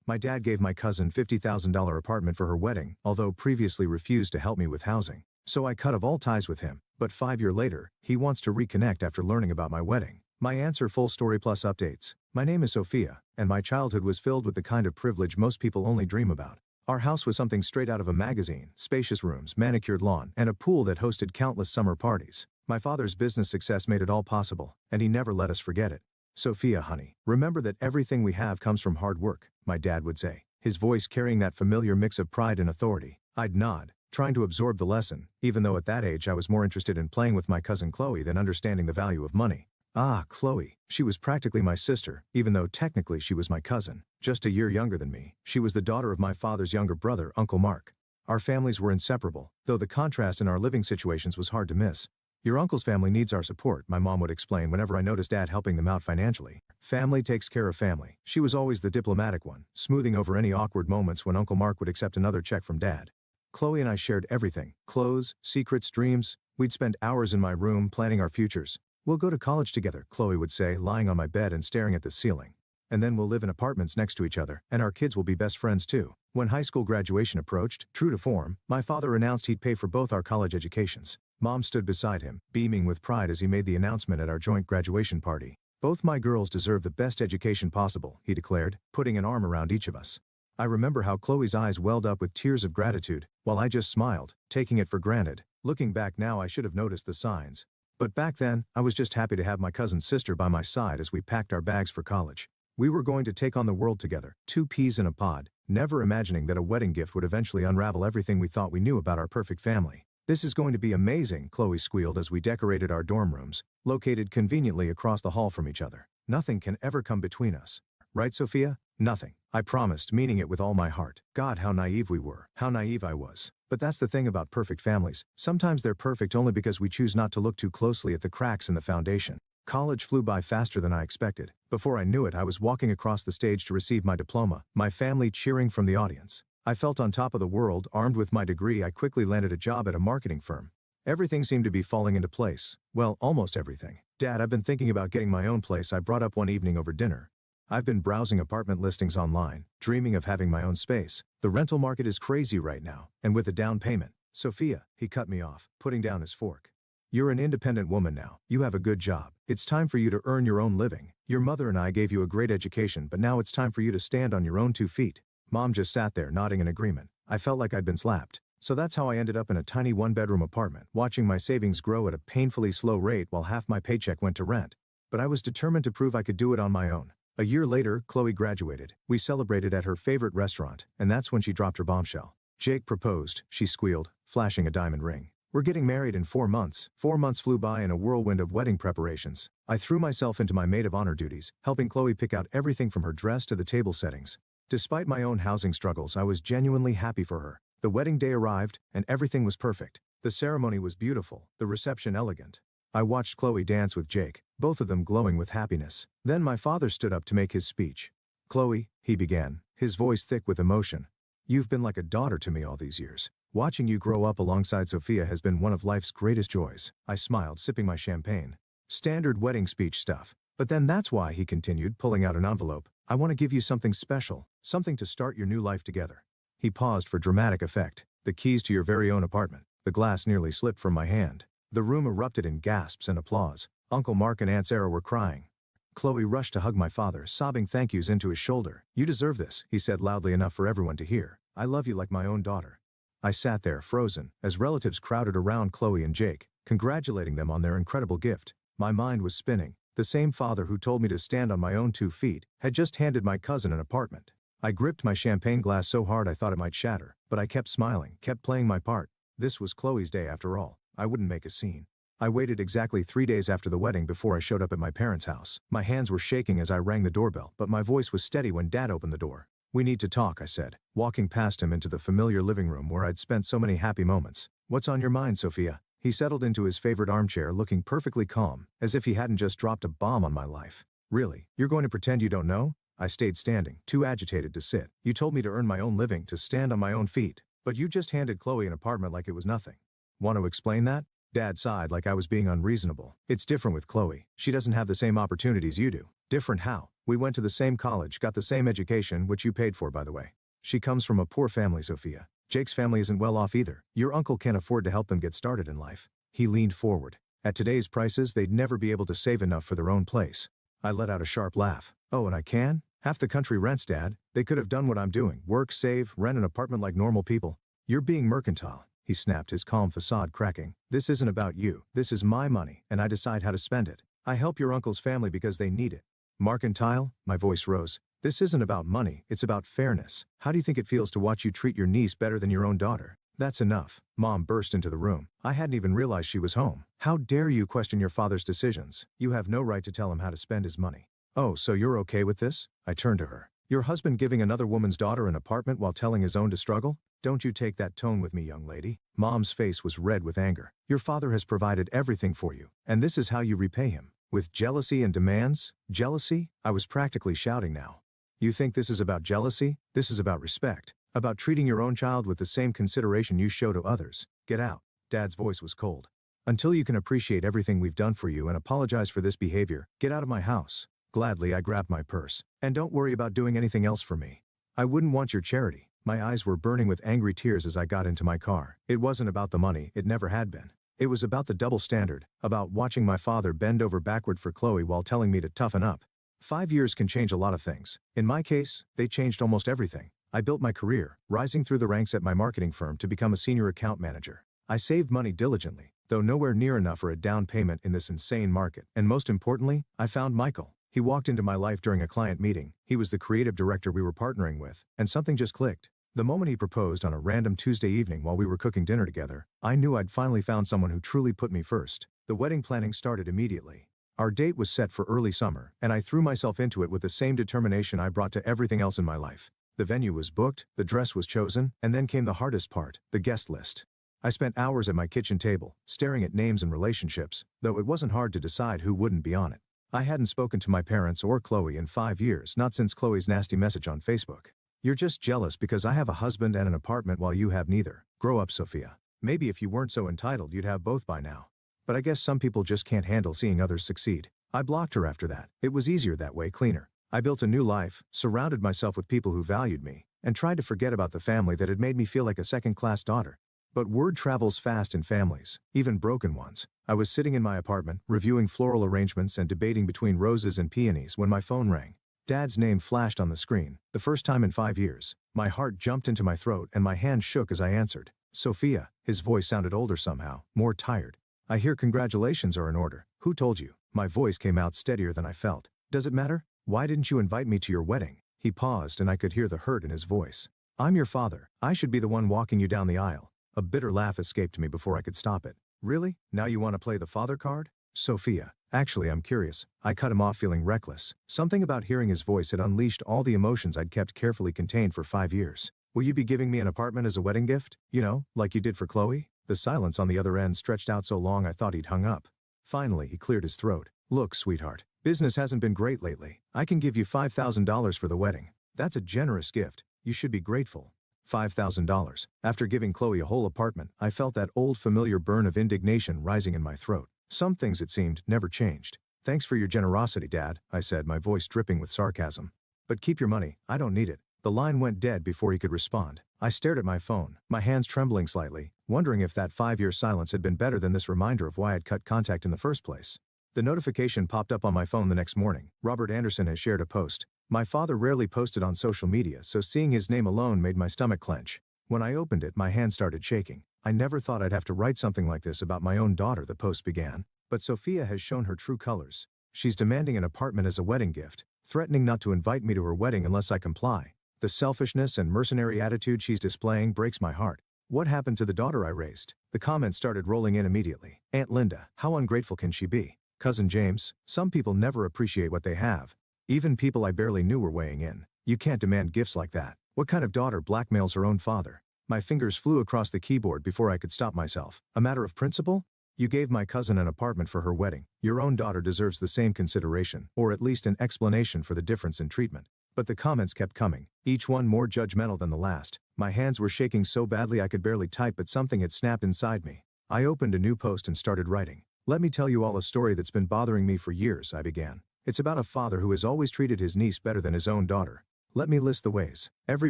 My dad gave my cousin $50,000 apartment for her wedding, although previously refused to help me with housing. So I cut off all ties with him, but 5 years later, he wants to reconnect after learning about my wedding. My answer: full story plus updates. My name is Sophia, and my childhood was filled with the kind of privilege most people only dream about. Our house was something straight out of a magazine: spacious rooms, manicured lawn, and a pool that hosted countless summer parties. My father's business success made it all possible, and he never let us forget it. Sophia, honey, remember that everything we have comes from hard work, my dad would say, his voice carrying that familiar mix of pride and authority. I'd nod, trying to absorb the lesson, even though at that age I was more interested in playing with my cousin Chloe than understanding the value of money. Ah, Chloe. She was practically my sister, even though technically she was my cousin. Just a year younger than me, she was the daughter of my father's younger brother, Uncle Mark. Our families were inseparable, though the contrast in our living situations was hard to miss. Your uncle's family needs our support, my mom would explain whenever I noticed Dad helping them out financially. Family takes care of family. She was always the diplomatic one, smoothing over any awkward moments when Uncle Mark would accept another check from Dad. Chloe and I shared everything: clothes, secrets, dreams. We'd spend hours in my room planning our futures. We'll go to college together, Chloe would say, lying on my bed and staring at the ceiling. And then we'll live in apartments next to each other, and our kids will be best friends too. When high school graduation approached, true to form, my father announced he'd pay for both our college educations. Mom stood beside him, beaming with pride as he made the announcement at our joint graduation party. Both my girls deserve the best education possible, he declared, putting an arm around each of us. I remember how Chloe's eyes welled up with tears of gratitude, while I just smiled, taking it for granted. Looking back now, I should have noticed the signs. But back then, I was just happy to have my cousin's sister by my side as we packed our bags for college. We were going to take on the world together, two peas in a pod, never imagining that a wedding gift would eventually unravel everything we thought we knew about our perfect family. This is going to be amazing, Chloe squealed as we decorated our dorm rooms, located conveniently across the hall from each other. Nothing can ever come between us. Right, Sophia? Nothing. I promised, meaning it with all my heart. God, how naive we were. How naive I was. But that's the thing about perfect families. Sometimes they're perfect only because we choose not to look too closely at the cracks in the foundation. College flew by faster than I expected. Before I knew it, I was walking across the stage to receive my diploma, my family cheering from the audience. I felt on top of the world. Armed with my degree, I quickly landed a job at a marketing firm. Everything seemed to be falling into place. Well, almost everything. Dad, I've been thinking about getting my own place, I brought up one evening over dinner. I've been browsing apartment listings online, dreaming of having my own space. The rental market is crazy right now, and with a down payment. Sophia, he cut me off, putting down his fork. You're an independent woman now. You have a good job. It's time for you to earn your own living. Your mother and I gave you a great education, but now it's time for you to stand on your own 2 feet. Mom just sat there nodding in agreement. I felt like I'd been slapped. So that's how I ended up in a tiny 1-bedroom apartment, watching my savings grow at a painfully slow rate while half my paycheck went to rent. But I was determined to prove I could do it on my own. A year later, Chloe graduated. We celebrated at her favorite restaurant, and that's when she dropped her bombshell. Jake proposed, she squealed, flashing a diamond ring. We're getting married in 4 months. 4 months flew by in a whirlwind of wedding preparations. I threw myself into my maid of honor duties, helping Chloe pick out everything from her dress to the table settings. Despite my own housing struggles, I was genuinely happy for her. The wedding day arrived, and everything was perfect. The ceremony was beautiful, the reception elegant. I watched Chloe dance with Jake, both of them glowing with happiness. Then my father stood up to make his speech. Chloe, he began, his voice thick with emotion. You've been like a daughter to me all these years. Watching you grow up alongside Sophia has been one of life's greatest joys. I smiled, sipping my champagne. Standard wedding speech stuff. But then that's why, he continued, pulling out an envelope. I want to give you something special, something to start your new life together. He paused for dramatic effect. The keys to your very own apartment. The glass nearly slipped from my hand. The room erupted in gasps and applause. Uncle Mark and Aunt Sarah were crying. Chloe rushed to hug my father, sobbing thank yous into his shoulder. You deserve this, he said loudly enough for everyone to hear. I love you like my own daughter. I sat there, frozen, as relatives crowded around Chloe and Jake, congratulating them on their incredible gift. My mind was spinning. The same father who told me to stand on my own 2 feet had just handed my cousin an apartment. I gripped my champagne glass so hard I thought it might shatter, but I kept smiling, kept playing my part. This was Chloe's day after all. I wouldn't make a scene. I waited exactly 3 days after the wedding before I showed up at my parents' house. My hands were shaking as I rang the doorbell, but my voice was steady when Dad opened the door. We need to talk, I said, walking past him into the familiar living room where I'd spent so many happy moments. What's on your mind, Sophia? He settled into his favorite armchair, looking perfectly calm, as if he hadn't just dropped a bomb on my life. Really? You're going to pretend you don't know? I stayed standing, too agitated to sit. You told me to earn my own living, to stand on my own feet. But you just handed Chloe an apartment like it was nothing. Want to explain that? Dad sighed like I was being unreasonable. It's different with Chloe. She doesn't have the same opportunities you do. Different how? We went to the same college, got the same education, which you paid for, by the way. She comes from a poor family, Sophia. Jake's family isn't well off either. Your uncle can't afford to help them get started in life. He leaned forward. At today's prices, they'd never be able to save enough for their own place. I let out a sharp laugh. Oh, and I can? Half the country rents, Dad. They could have done what I'm doing. Work, save, rent an apartment like normal people. You're being mercantile, he snapped, his calm facade cracking. This isn't about you. This is my money, and I decide how to spend it. I help your uncle's family because they need it. Mercantile? My voice rose. This isn't about money, it's about fairness. How do you think it feels to watch you treat your niece better than your own daughter? That's enough. Mom burst into the room. I hadn't even realized she was home. How dare you question your father's decisions? You have no right to tell him how to spend his money. Oh, so you're okay with this? I turned to her. Your husband giving another woman's daughter an apartment while telling his own to struggle? Don't you take that tone with me, young lady. Mom's face was red with anger. Your father has provided everything for you, and this is how you repay him. With jealousy and demands? Jealousy? I was practically shouting now. You think this is about jealousy? This is about respect. About treating your own child with the same consideration you show to others. Get out. Dad's voice was cold. Until you can appreciate everything we've done for you and apologize for this behavior, get out of my house. Gladly, I grabbed my purse. And don't worry about doing anything else for me. I wouldn't want your charity. My eyes were burning with angry tears as I got into my car. It wasn't about the money, it never had been. It was about the double standard, about watching my father bend over backward for Chloe while telling me to toughen up. 5 years can change a lot of things. In my case, they changed almost everything. I built my career, rising through the ranks at my marketing firm to become a senior account manager. I saved money diligently, though nowhere near enough for a down payment in this insane market. And most importantly, I found Michael. He walked into my life during a client meeting. He was the creative director we were partnering with, and something just clicked. The moment he proposed on a random Tuesday evening while we were cooking dinner together, I knew I'd finally found someone who truly put me first. The wedding planning started immediately. Our date was set for early summer, and I threw myself into it with the same determination I brought to everything else in my life. The venue was booked, the dress was chosen, and then came the hardest part, the guest list. I spent hours at my kitchen table, staring at names and relationships, though it wasn't hard to decide who wouldn't be on it. I hadn't spoken to my parents or Chloe in 5 years, not since Chloe's nasty message on Facebook. You're just jealous because I have a husband and an apartment while you have neither. Grow up, Sophia. Maybe if you weren't so entitled you'd have both by now. But I guess some people just can't handle seeing others succeed. I blocked her after that. It was easier that way, cleaner. I built a new life, surrounded myself with people who valued me, and tried to forget about the family that had made me feel like a second-class daughter. But word travels fast in families, even broken ones. I was sitting in my apartment, reviewing floral arrangements and debating between roses and peonies when my phone rang. Dad's name flashed on the screen, the first time in 5 years. My heart jumped into my throat and my hand shook as I answered. Sophia. His voice sounded older somehow, more tired. I hear congratulations are in order. Who told you? My voice came out steadier than I felt. Does it matter? Why didn't you invite me to your wedding? He paused and I could hear the hurt in his voice. I'm your father. I should be the one walking you down the aisle. A bitter laugh escaped me before I could stop it. Really? Now you want to play the father card? Sophia. Actually, I'm curious. I cut him off feeling reckless. Something about hearing his voice had unleashed all the emotions I'd kept carefully contained for 5 years. Will you be giving me an apartment as a wedding gift? You know, like you did for Chloe? The silence on the other end stretched out so long I thought he'd hung up. Finally, he cleared his throat. Look, sweetheart. Business hasn't been great lately. I can give you $5,000 for the wedding. That's a generous gift. You should be grateful. $5,000. After giving Chloe a whole apartment, I felt that old familiar burn of indignation rising in my throat. Some things, it seemed, never changed. Thanks for your generosity, Dad, I said, my voice dripping with sarcasm. But keep your money. I don't need it. The line went dead before he could respond. I stared at my phone, my hands trembling slightly, wondering if that 5-year silence had been better than this reminder of why I'd cut contact in the first place. The notification popped up on my phone the next morning. Robert Anderson has shared a post. My father rarely posted on social media, so seeing his name alone made my stomach clench. When I opened it, my hand started shaking. I never thought I'd have to write something like this about my own daughter, the post began. But Sophia has shown her true colors. She's demanding an apartment as a wedding gift, threatening not to invite me to her wedding unless I comply. The selfishness and mercenary attitude she's displaying breaks my heart. What happened to the daughter I raised? The comments started rolling in immediately. Aunt Linda, how ungrateful can she be? Cousin James, some people never appreciate what they have. Even people I barely knew were weighing in. You can't demand gifts like that. What kind of daughter blackmails her own father? My fingers flew across the keyboard before I could stop myself. A matter of principle? You gave my cousin an apartment for her wedding. Your own daughter deserves the same consideration, or at least an explanation for the difference in treatment. But the comments kept coming, each one more judgmental than the last. My hands were shaking so badly I could barely type, but something had snapped inside me. I opened a new post and started writing. Let me tell you all a story that's been bothering me for years, I began. It's about a father who has always treated his niece better than his own daughter. Let me list the ways. Every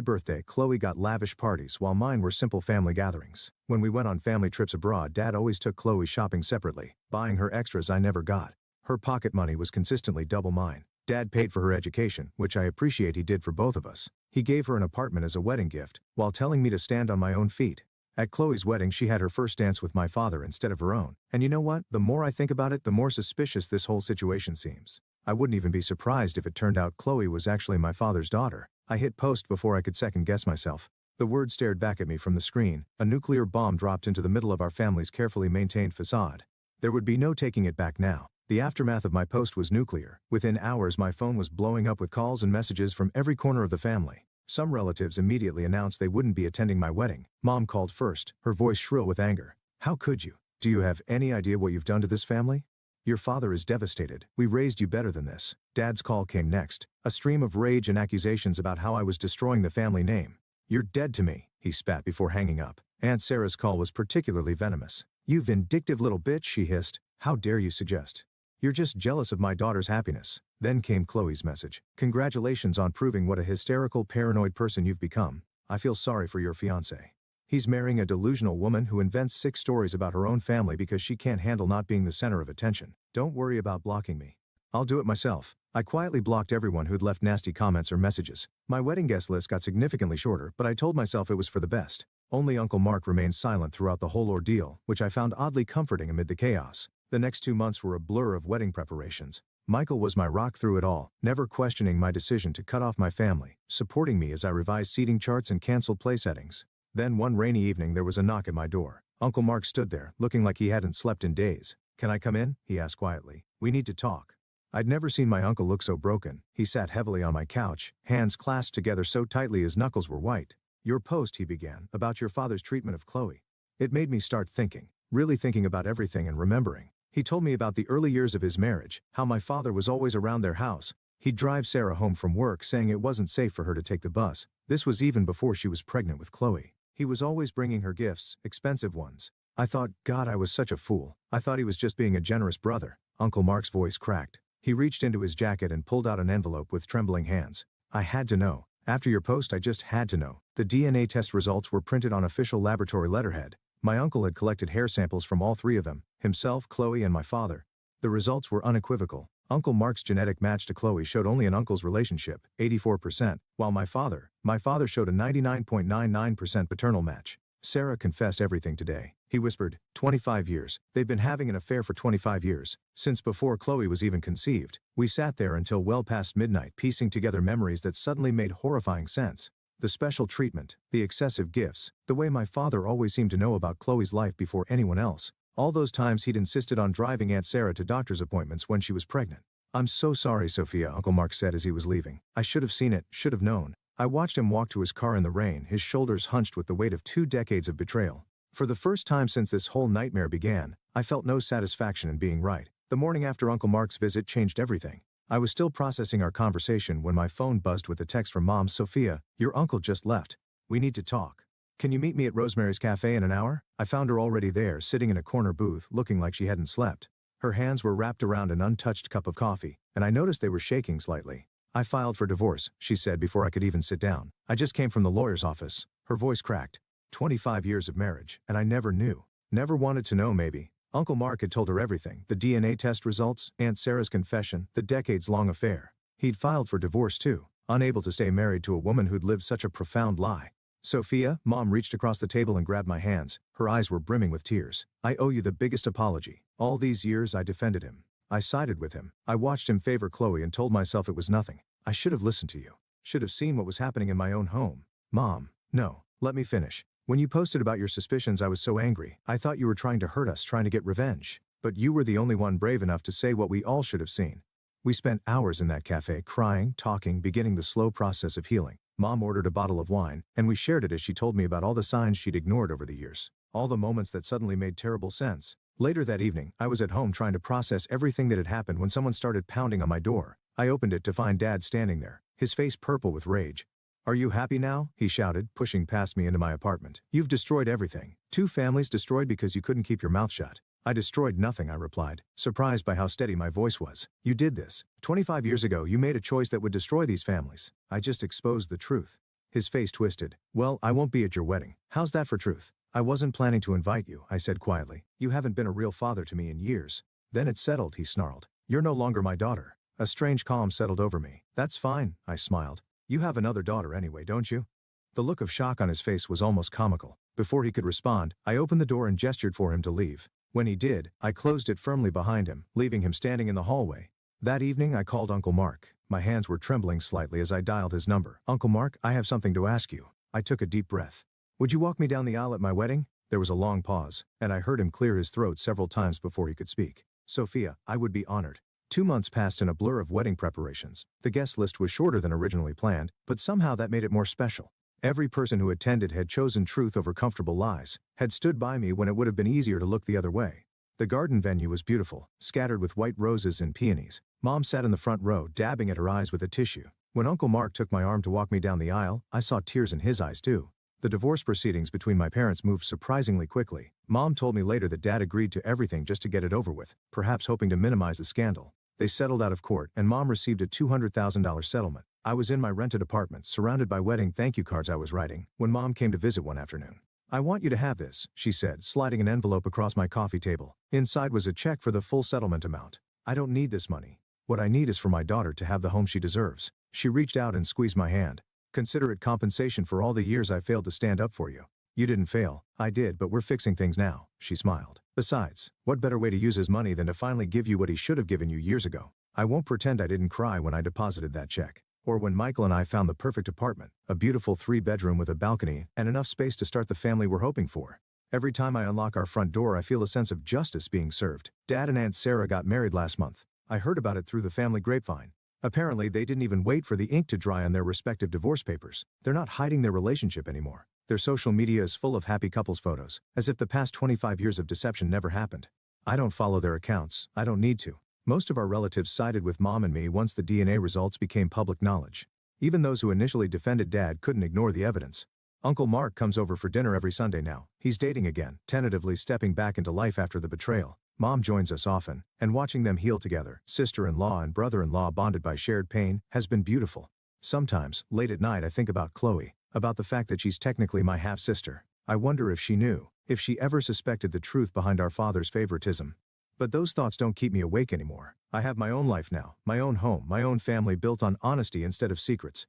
birthday, Chloe got lavish parties while mine were simple family gatherings. When we went on family trips abroad, Dad always took Chloe shopping separately, buying her extras I never got. Her pocket money was consistently double mine. Dad paid for her education, which I appreciate he did for both of us. He gave her an apartment as a wedding gift, while telling me to stand on my own feet. At Chloe's wedding, she had her first dance with my father instead of her own. And you know what? The more I think about it, the more suspicious this whole situation seems. I wouldn't even be surprised if it turned out Chloe was actually my father's daughter. I hit post before I could second guess myself. The word stared back at me from the screen. A nuclear bomb dropped into the middle of our family's carefully maintained facade. There would be no taking it back now. The aftermath of my post was nuclear. Within hours, my phone was blowing up with calls and messages from every corner of the family. Some relatives immediately announced they wouldn't be attending my wedding. Mom called first, her voice shrill with anger. How could you? Do you have any idea what you've done to this family? Your father is devastated. We raised you better than this. Dad's call came next. A stream of rage and accusations about how I was destroying the family name. You're dead to me, he spat before hanging up. Aunt Sarah's call was particularly venomous. You vindictive little bitch, she hissed. How dare you suggest? You're just jealous of my daughter's happiness. Then came Chloe's message. Congratulations on proving what a hysterical, paranoid person you've become. I feel sorry for your fiancé. He's marrying a delusional woman who invents sick stories about her own family because she can't handle not being the center of attention. Don't worry about blocking me. I'll do it myself. I quietly blocked everyone who'd left nasty comments or messages. My wedding guest list got significantly shorter, but I told myself it was for the best. Only Uncle Mark remained silent throughout the whole ordeal, which I found oddly comforting amid the chaos. The next 2 months were a blur of wedding preparations. Michael was my rock through it all, never questioning my decision to cut off my family, supporting me as I revised seating charts and canceled play settings. Then one rainy evening there was a knock at my door. Uncle Mark stood there, looking like he hadn't slept in days. Can I come in? He asked quietly. We need to talk. I'd never seen my uncle look so broken. He sat heavily on my couch, hands clasped together so tightly his knuckles were white. Your post, he began, about your father's treatment of Chloe. It made me start thinking, really thinking about everything and remembering. He told me about the early years of his marriage, how my father was always around their house. He'd drive Sarah home from work saying it wasn't safe for her to take the bus. This was even before she was pregnant with Chloe. He was always bringing her gifts, expensive ones. I thought, God, I was such a fool. I thought he was just being a generous brother. Uncle Mark's voice cracked. He reached into his jacket and pulled out an envelope with trembling hands. I had to know. After your post, I just had to know. The DNA test results were printed on official laboratory letterhead. My uncle had collected hair samples from all three of them, himself, Chloe, and my father. The results were unequivocal. Uncle Mark's genetic match to Chloe showed only an uncle's relationship, 84%, while my father showed a 99.99% paternal match. Sarah confessed everything today. He whispered, 25 years. They've been having an affair for 25 years, since before Chloe was even conceived. We sat there until well past midnight piecing together memories that suddenly made horrifying sense. The special treatment, the excessive gifts, the way my father always seemed to know about Chloe's life before anyone else. All those times he'd insisted on driving Aunt Sarah to doctor's appointments when she was pregnant. I'm so sorry, Sophia, Uncle Mark said as he was leaving. I should have seen it, should have known. I watched him walk to his car in the rain, his shoulders hunched with the weight of 2 decades of betrayal. For the first time since this whole nightmare began, I felt no satisfaction in being right. The morning after Uncle Mark's visit changed everything. I was still processing our conversation when my phone buzzed with a text from Mom. Sophia, your uncle just left. We need to talk. Can you meet me at Rosemary's Cafe in an hour? I found her already there, sitting in a corner booth, looking like she hadn't slept. Her hands were wrapped around an untouched cup of coffee, and I noticed they were shaking slightly. I filed for divorce, she said before I could even sit down. I just came from the lawyer's office. Her voice cracked. 25 years of marriage, and I never knew. Never wanted to know, maybe. Uncle Mark had told her everything, the DNA test results, Aunt Sarah's confession, the decades-long affair. He'd filed for divorce too, unable to stay married to a woman who'd lived such a profound lie. Sophia, Mom reached across the table and grabbed my hands. Her eyes were brimming with tears. I owe you the biggest apology. All these years I defended him. I sided with him. I watched him favor Chloe and told myself it was nothing. I should have listened to you. Should have seen what was happening in my own home. Mom, no, let me finish. When you posted about your suspicions, I was so angry. I thought you were trying to hurt us, trying to get revenge. But you were the only one brave enough to say what we all should have seen. We spent hours in that cafe, crying, talking, beginning the slow process of healing. Mom ordered a bottle of wine, and we shared it as she told me about all the signs she'd ignored over the years. All the moments that suddenly made terrible sense. Later that evening, I was at home trying to process everything that had happened when someone started pounding on my door. I opened it to find Dad standing there, his face purple with rage. Are you happy now? He shouted, pushing past me into my apartment. You've destroyed everything. 2 families destroyed because you couldn't keep your mouth shut. I destroyed nothing, I replied, surprised by how steady my voice was. You did this. 25 years ago you made a choice that would destroy these families. I just exposed the truth. His face twisted. Well, I won't be at your wedding. How's that for truth? I wasn't planning to invite you, I said quietly. You haven't been a real father to me in years. Then it's settled, he snarled. You're no longer my daughter. A strange calm settled over me. That's fine, I smiled. You have another daughter anyway, don't you? The look of shock on his face was almost comical. Before he could respond, I opened the door and gestured for him to leave. When he did, I closed it firmly behind him, leaving him standing in the hallway. That evening I called Uncle Mark. My hands were trembling slightly as I dialed his number. Uncle Mark, I have something to ask you. I took a deep breath. Would you walk me down the aisle at my wedding? There was a long pause, and I heard him clear his throat several times before he could speak. Sophia, I would be honored. 2 months passed in a blur of wedding preparations. The guest list was shorter than originally planned, but somehow that made it more special. Every person who attended had chosen truth over comfortable lies, had stood by me when it would have been easier to look the other way. The garden venue was beautiful, scattered with white roses and peonies. Mom sat in the front row, dabbing at her eyes with a tissue. When Uncle Mark took my arm to walk me down the aisle, I saw tears in his eyes too. The divorce proceedings between my parents moved surprisingly quickly. Mom told me later that Dad agreed to everything just to get it over with, perhaps hoping to minimize the scandal. They settled out of court, and Mom received a $200,000 settlement. I was in my rented apartment, surrounded by wedding thank you cards I was writing, when Mom came to visit one afternoon. I want you to have this, she said, sliding an envelope across my coffee table. Inside was a check for the full settlement amount. I don't need this money. What I need is for my daughter to have the home she deserves. She reached out and squeezed my hand. Consider it compensation for all the years I failed to stand up for you. You didn't fail. I did, but we're fixing things now, she smiled. Besides, what better way to use his money than to finally give you what he should have given you years ago? I won't pretend I didn't cry when I deposited that check. Or when Michael and I found the perfect apartment, a beautiful 3-bedroom with a balcony and enough space to start the family we're hoping for. Every time I unlock our front door I feel a sense of justice being served. Dad and Aunt Sarah got married last month. I heard about it through the family grapevine. Apparently they didn't even wait for the ink to dry on their respective divorce papers. They're not hiding their relationship anymore. Their social media is full of happy couples photos, as if the past 25 years of deception never happened. I don't follow their accounts. I don't need to. Most of our relatives sided with Mom and me once the DNA results became public knowledge. Even those who initially defended Dad couldn't ignore the evidence. Uncle Mark comes over for dinner every Sunday now. He's dating again, tentatively stepping back into life after the betrayal. Mom joins us often, and watching them heal together, sister-in-law and brother-in-law bonded by shared pain, has been beautiful. Sometimes, late at night I think about Chloe, about the fact that she's technically my half-sister. I wonder if she knew, if she ever suspected the truth behind our father's favoritism. But those thoughts don't keep me awake anymore. I have my own life now, my own home, my own family built on honesty instead of secrets.